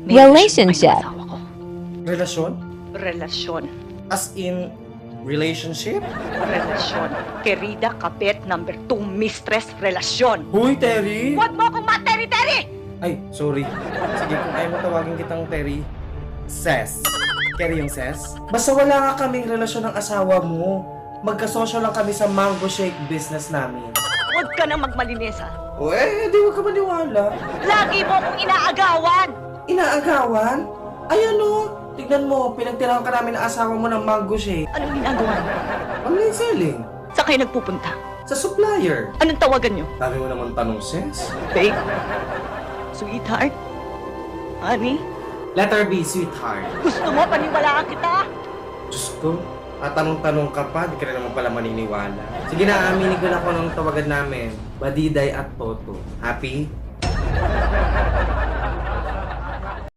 May Relationship. relasyon pa yung asawa ko. Relasyon? Relasyon. As in, relationship? Relasyon. Querida Kapit number 2 mistress relasyon. Huy, Terry! Huwag mo akong materi-teri! Ay, sorry. Sige, kung ayaw mo tawagin kitang Terry, Ses. Terry yung Ses? Basta wala nga kaming relasyon ng asawa mo. Magkasosyo lang kami sa mango shake business namin. Huwag ka nang magmalinis ha. O di wag ka maniwala. Lagi mo akong inaagawan! Inaagawan? Ay ano, tignan mo, pinagtirahan ka namin ng asawa mo ng mango shake. Anong ginagawa niyo? Online selling. Saan kayo nagpupunta? Sa supplier. Anong tawagan niyo? Dami mo naman tanong, Ses. Babe? Sweetheart? Honey? Letter B, sweetheart. Gusto mo paniwalaan kita? Diyos ko, tanong-tanong ka pa, di ka rin naman pala maniniwala. Sige na, aminin ko na ako ng tawagan namin. Badiday at Toto. Happy?